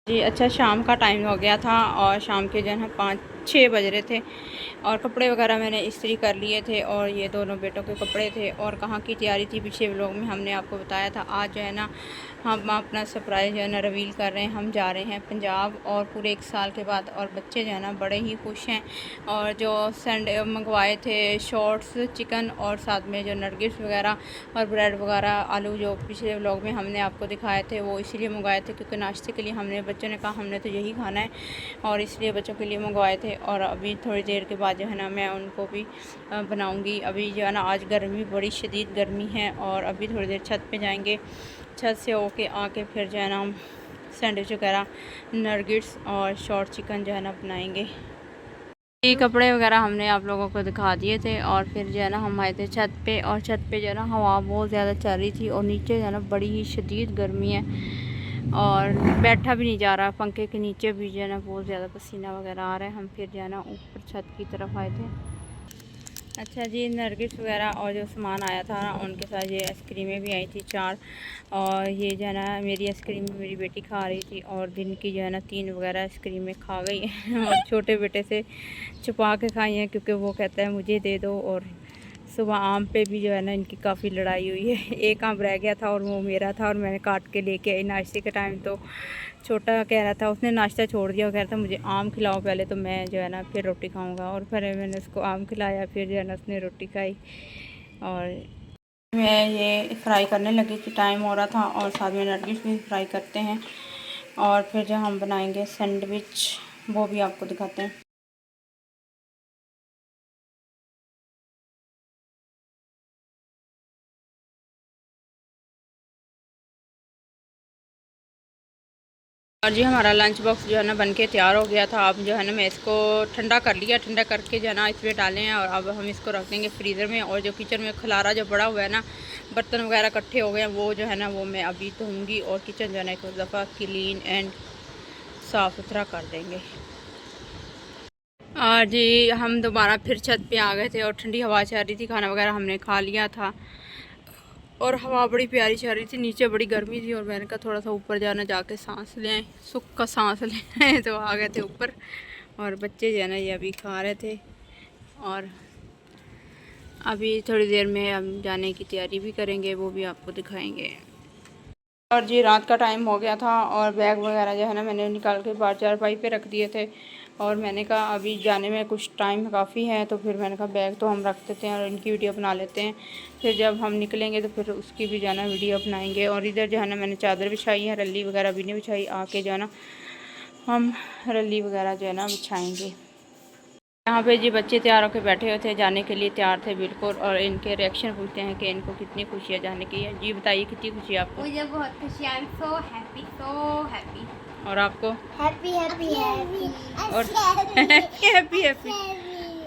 जी अच्छा, शाम का टाइम हो गया था और शाम के जो है 5-6 बज रहे थे और कपड़े वगैरह मैंने इस्त्री कर लिए थे और ये दोनों बेटों के कपड़े थे। और कहाँ की तैयारी थी, पिछले व्लॉग में हमने आपको बताया था। आज जो है ना हम अपना सरप्राइज़ जो है ना रिवील कर रहे हैं। हम जा रहे हैं पंजाब और पूरे 1 साल के बाद, और बच्चे जो है ना बड़े ही खुश हैं। और जो संडे मंगवाए थे शॉर्ट्स चिकन और साथ में जो नरगिस वगैरह और ब्रेड वगैरह आलू जो पिछले व्लॉग में हमने आपको दिखाए थे, वो इसीलिए मंगवाए थे क्योंकि नाश्ते के लिए हमने, बच्चों ने कहा हमने तो यही खाना है और इसलिए बच्चों के लिए मंगवाए थे। और अभी थोड़ी देर के बाद जो है ना मैं उनको भी बनाऊंगी। अभी जो है ना आज गर्मी, बड़ी शदीद गर्मी है और अभी थोड़ी देर छत पे जाएंगे। छत से होके आके फिर जो है ना हम सैंडविच वगैरह, नरगिट्स और शॉर्ट चिकन जो है ना बनाएंगे। ये कपड़े वगैरह हमने आप लोगों को दिखा दिए थे और फिर जो है ना हम आए थे छत पे। और छत पे जो है ना हवा बहुत ज़्यादा चल रही थी और नीचे जो है ना बड़ी ही शदीद गर्मी है और बैठा भी नहीं जा रहा। पंखे के नीचे भी जो है ना बहुत ज़्यादा पसीना वगैरह आ रहा है। हम फिर जो है ना ऊपर छत की तरफ आए थे। अच्छा जी, नरगिस वगैरह और जो सामान आया था ना उनके साथ ये आइसक्रीमें भी आई थी 4। और ये जो है ना मेरी आइसक्रीम मेरी बेटी खा रही थी और दिन की जो है ना 3 वगैरह आइसक्रीमें खा गई हैं और छोटे बेटे से छुपा के खाई हैं क्योंकि वो कहता है मुझे दे दो। और सुबह आम पे भी जो है ना इनकी काफ़ी लड़ाई हुई है। एक आम रह गया था और वो मेरा था और मैंने काट के लेके आई नाश्ते के टाइम। तो छोटा कह रहा था, उसने नाश्ता छोड़ दिया और कह रहा था मुझे आम खिलाओ पहले, तो मैं जो है ना फिर रोटी खाऊंगा। और फिर मैंने उसको आम खिलाया, फिर जो है ना उसने रोटी खाई। और मैं ये फ्राई करने लगी थी, टाइम हो रहा था और साथ में नरगिस भी फ्राई करते हैं। और फिर जो हम बनाएंगे सैंडविच, वो भी आपको दिखाते हैं। और जी हमारा लंच बॉक्स जो है ना बन के तैयार हो गया था। अब जो है ना मैं इसको ठंडा कर लिया, ठंडा करके जो है ना इसमें डाले हैं और अब हम इसको रख देंगे फ्रीज़र में। और जो किचन में खलारा जो बड़ा हुआ है ना, बर्तन वगैरह इकट्ठे हो गए हैं, वो जो है ना वो मैं अभी धोऊंगी और किचन जो है ना एक दफ़ा क्लीन एंड साफ़ सुथरा कर देंगे। और जी हम दोबारा फिर छत पे आ गए थे और ठंडी हवा चल रही थी, खाना वगैरह हमने खा लिया था और हवा बड़ी प्यारी चल रही थी। नीचे बड़ी गर्मी थी और मैंने कहा थोड़ा सा ऊपर जाना, जाके सांस लें, सुख का सांस लें तो आ गए थे ऊपर। और बच्चे जो है ना ये अभी खा रहे थे और अभी थोड़ी देर में हम जाने की तैयारी भी करेंगे, वो भी आपको दिखाएंगे। और जी रात का टाइम हो गया था और बैग वगैरह जो है ना मैंने निकाल के बाहर चारपाई पे रख दिए थे। और मैंने कहा अभी जाने में कुछ टाइम काफ़ी है, तो फिर मैंने कहा बैग तो हम रख देते हैं और इनकी वीडियो बना लेते हैं। फिर जब हम निकलेंगे तो फिर उसकी भी जाना वीडियो बनाएंगे। और इधर जो है ना मैंने चादर बिछाई है, रल्ली वगैरह भी नहीं बिछाई, आके जो है ना हम रल्ली वगैरह जो है ना बिछाएँगे। यहाँ पे जी बच्चे तैयार होकर बैठे हुए थे, जाने के लिए तैयार थे बिल्कुल। और इनके रिएक्शन पूछते हैं कि इनको कितनी खुशी है जाने की है। जी बताइए कितनी खुशी है आपको? मुझे बहुत खुशी है, I am so happy, so happy. और आपको? हैप्पी हैप्पी हैप्पी और हैप्पी हैप्पी।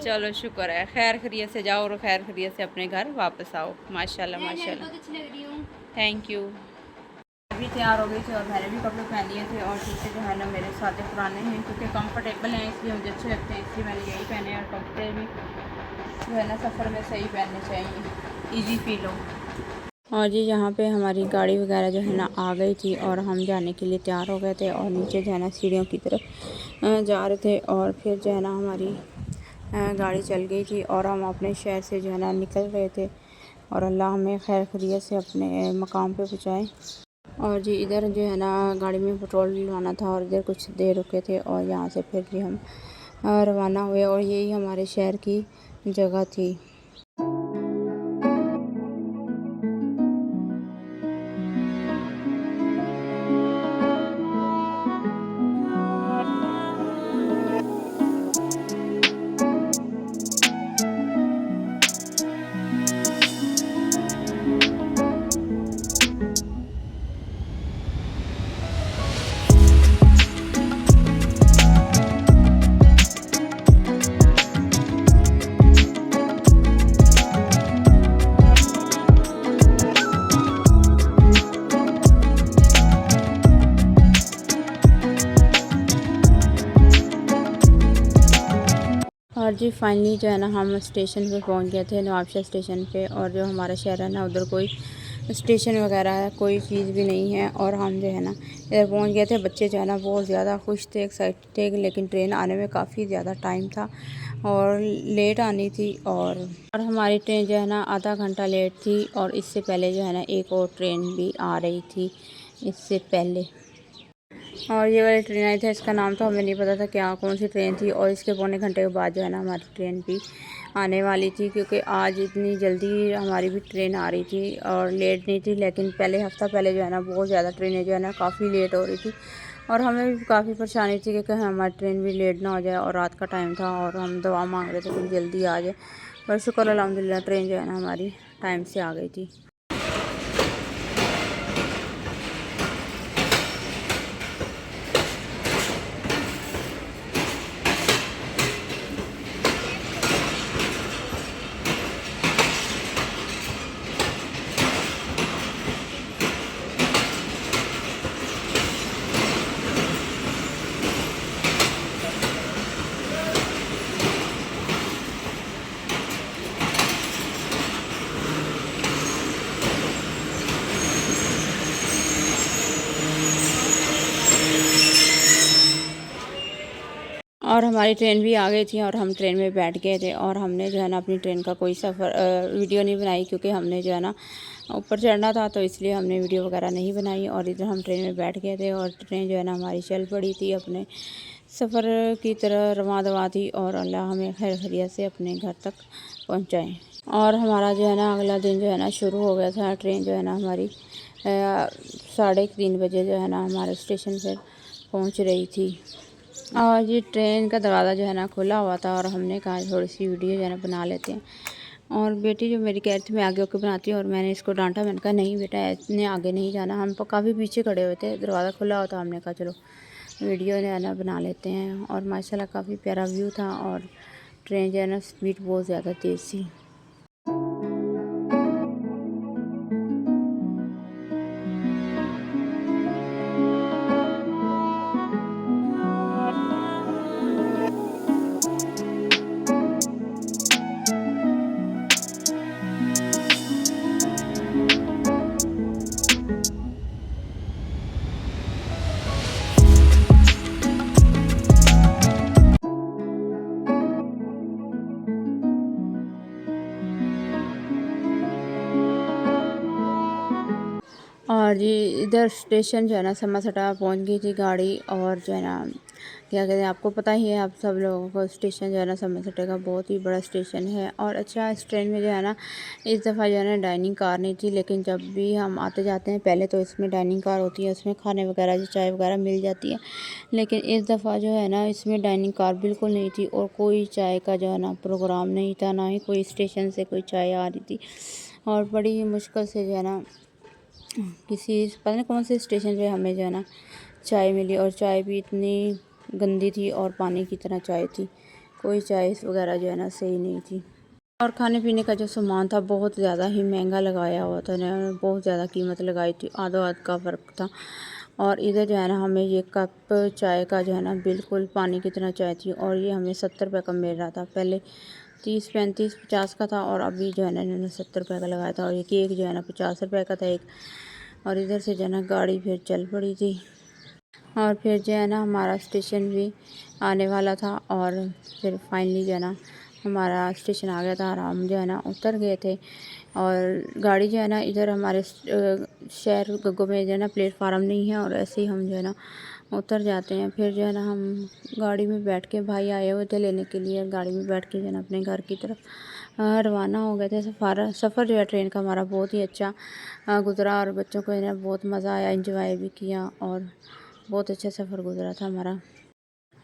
चलो शुक्र है, खैर खैरियत से जाओ और खैर खैरियत से अपने घर वापस आओ। माशाल्लाह माशाल्लाह, बहुत अच्छी लग रही हूँ। Thank you. अभी तैयार हो गई थी और मैंने भी कपड़े पहन लिए थे और जूते जो है ना मेरे साथ पुराने हैं क्योंकि कंफर्टेबल हैं, इसलिए मुझे अच्छे लगते हैं, इसलिए मैंने यही पहने। और कपड़े भी जो है ना सफ़र में सही पहनने चाहिए, इजी फील हो। और जी यहाँ पे हमारी गाड़ी वगैरह जो है ना आ गई थी और हम जाने के लिए तैयार हो गए थे और नीचे जो है ना सीढ़ियों की तरफ जा रहे थे। और फिर जो है ना हमारी गाड़ी चल गई थी और हम अपने शहर से जो है ना निकल रहे थे। और अल्लाह हमें खैर खैरियत से अपने मकाम पे पहुँचाए। और जी इधर जो है ना गाड़ी में पेट्रोल डलवाना था और इधर कुछ देर रुके थे और यहाँ से फिर जी हम रवाना हुए और यही हमारे शहर की जगह थी। और जी फाइनली जो है ना हम स्टेशन पे पहुंच गए थे, नवाबशाह स्टेशन पे। और जो हमारा शहर है ना उधर कोई स्टेशन वगैरह कोई चीज़ भी नहीं है। और हम जो है ना इधर पहुंच गए थे। बच्चे जो है ना बहुत ज़्यादा खुश थे, एक्साइटेड थे, लेकिन ट्रेन आने में काफ़ी ज़्यादा टाइम था और लेट आनी थी। और हमारी ट्रेन जो है ना आधा घंटा लेट थी। और इससे पहले जो है ना एक और ट्रेन भी आ रही थी इससे पहले। और ये वाली ट्रेन आई थी, इसका नाम तो हमें नहीं पता था क्या कौन सी ट्रेन थी। और इसके पौने घंटे के बाद जो है ना हमारी ट्रेन भी आने वाली थी, क्योंकि आज इतनी जल्दी हमारी भी ट्रेन आ रही थी और लेट नहीं थी। लेकिन पहले हफ़्ता पहले जो है ना बहुत ज़्यादा ट्रेनें जो है ना काफ़ी लेट हो रही थी और हमें भी काफ़ी परेशानी थी कि कहीं हमारी ट्रेन भी लेट ना हो जाए। और रात का टाइम था और हम दवा मांग रहे थे कि जल्दी आ जाए, पर शुक्र अल्हम्दुलिल्लाह ट्रेन जो है ना हमारी टाइम से आ गई थी। और हमारी ट्रेन भी आ गई थी और हम ट्रेन में बैठ गए थे। और हमने जो है ना अपनी ट्रेन का कोई वीडियो नहीं बनाई, क्योंकि हमने जो है ना ऊपर चढ़ना था, तो इसलिए हमने वीडियो वगैरह नहीं बनाई। और इधर हम ट्रेन में बैठ गए थे और ट्रेन जो है ना हमारी चल पड़ी थी, अपने सफ़र की तरह रवां दवा थी। और अल्लाह हमें खैर खैरियत से अपने घर तक पहुँचाएँ। और हमारा जो है ना अगला दिन जो है ना शुरू हो गया था। ट्रेन जो है ना हमारी 3:30 बजे जो है ना हमारे स्टेशन पर पहुँच रही थी। और ये ट्रेन का दरवाज़ा जो है ना खुला हुआ था और हमने कहा थोड़ी सी वीडियो जो है ना बना लेते हैं। और बेटी जो मेरी कह रही थी मैं आगे होकर बनाती हूँ, और मैंने इसको डांटा। मैंने कहा नहीं बेटा, इतने आगे नहीं जाना। हम काफ़ी पीछे खड़े हुए थे, दरवाज़ा खुला हुआ था। हमने कहा चलो वीडियो जो है ना बना लेते हैं। और माशाल्लाह काफ़ी प्यारा व्यू था और ट्रेन जो है ना स्पीड बहुत ज़्यादा तेज़ थी। और ये इधर स्टेशन जो है ना समरसटा पहुंच गई थी गाड़ी। और जो है ना क्या कहते हैं, आपको पता ही है, आप सब लोगों को स्टेशन जो है ना समरसटे का बहुत ही बड़ा स्टेशन है। और अच्छा, इस ट्रेन में जो है ना इस दफ़ा जो है ना डाइनिंग कार नहीं थी। लेकिन जब भी हम आते जाते हैं पहले तो इसमें डाइनिंग कार होती है, उसमें खाने वगैरह जो चाय वगैरह मिल जाती है। लेकिन इस दफ़ा जो है ना इसमें डाइनिंग कार बिल्कुल नहीं थी और कोई चाय का जो है ना प्रोग्राम नहीं था, ना ही कोई स्टेशन से कोई चाय आ रही थी। और बड़ी ही मुश्किल से जो है ना किसी पता नहीं कौन से स्टेशन पे हमें जो है ना चाय मिली। और चाय भी इतनी गंदी थी और पानी की तरह चाय थी, कोई चाय वगैरह जो है ना सही नहीं थी। और खाने पीने का जो सामान था बहुत ज़्यादा ही महंगा लगाया हुआ था, उन्होंने बहुत ज़्यादा कीमत लगाई थी, आधो आध का फ़र्क था। और इधर जो है ना हमें ये कप चाय का जो है ना बिल्कुल पानी की तरह चाय थी। और ये हमें 70 रुपये का मिल रहा था, पहले 30, 35, 50 का था और अभी जो है ना इन्होंने 70 रुपये का लगाया था। और ये केक जो है ना 50 रुपये का था एक। और इधर से जो है ना गाड़ी फिर चल पड़ी थी। और फिर जो है ना हमारा स्टेशन भी आने वाला था। और फिर फाइनली जो है ना हमारा स्टेशन आ गया था और हम जो है ना उतर गए थे। और गाड़ी जो है ना इधर हमारे शहर गग्गो में जो है ना प्लेटफार्म नहीं है, और ऐसे ही हम जो है ना उतर जाते हैं। फिर जो है ना हम गाड़ी में बैठ के, भाई आए हुए थे लेने के लिए, गाड़ी में बैठ के जो है ना अपने घर की तरफ रवाना हो गए थे। सफ़र जो है ट्रेन का हमारा बहुत ही अच्छा गुज़रा और बच्चों को जो है बहुत मज़ा आया, एंजॉय भी किया और बहुत अच्छा सफ़र गुज़रा था हमारा।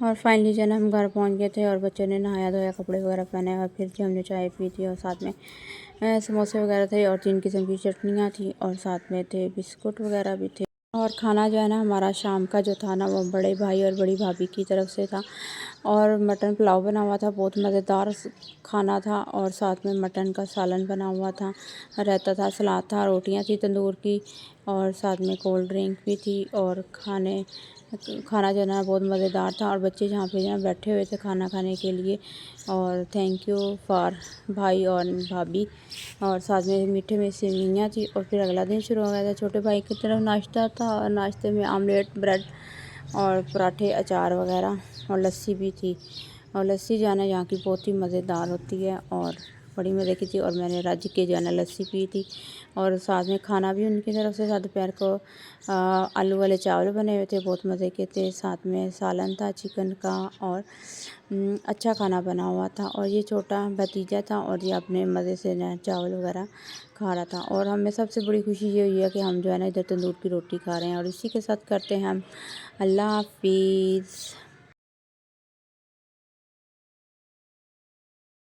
और फाइनली जो है ना हम घर पहुंच गए थे और बच्चों ने नहाया धोया, कपड़े वगैरह पहने और फिर जो हमने चाय पी थी। और साथ में समोसे वगैरह थे और 3 किस्म की चटनियाँ थी और साथ में थे बिस्कुट वगैरह भी थे। और खाना जो है ना हमारा शाम का जो था ना वो बड़े भाई और बड़ी भाभी की तरफ से था। और मटन पुलाव बना हुआ था, बहुत मज़ेदार खाना था। और साथ में मटन का सालन बना हुआ था, रायता था, सलाद था, रोटियां थी तंदूर की, और साथ में कोल्ड ड्रिंक भी थी। और खाने खाना जो है ना बहुत मज़ेदार था और बच्चे जहाँ पे जो है बैठे हुए थे खाना खाने के लिए। और थैंक यू फॉर भाई और भाभी। और साथ में मीठे में सेवइयाँ थी। और फिर अगला दिन शुरू हो गया था। छोटे भाई की तरफ नाश्ता था और नाश्ते में आमलेट, ब्रेड और पराठे, अचार वगैरह और लस्सी भी थी। और लस्सी जो है ना यहाँ की बहुत ही मज़ेदार होती है और बड़ी मज़े की थी। और मैंने रज के जो है ना लस्सी पी थी। और साथ में खाना भी उनकी तरफ से था। दोपहर को आलू वाले चावल बने हुए थे, बहुत मज़े के थे। साथ में सालन था चिकन का और अच्छा खाना बना हुआ था। और ये छोटा भतीजा था और ये अपने मज़े से ना चावल वगैरह खा रहा था। और हमें सबसे बड़ी खुशी ये हुई है कि हम जो है ना इधर तंदूर की रोटी खा रहे हैं। और इसी के साथ करते हैं हम अल्लाह हाफिज़।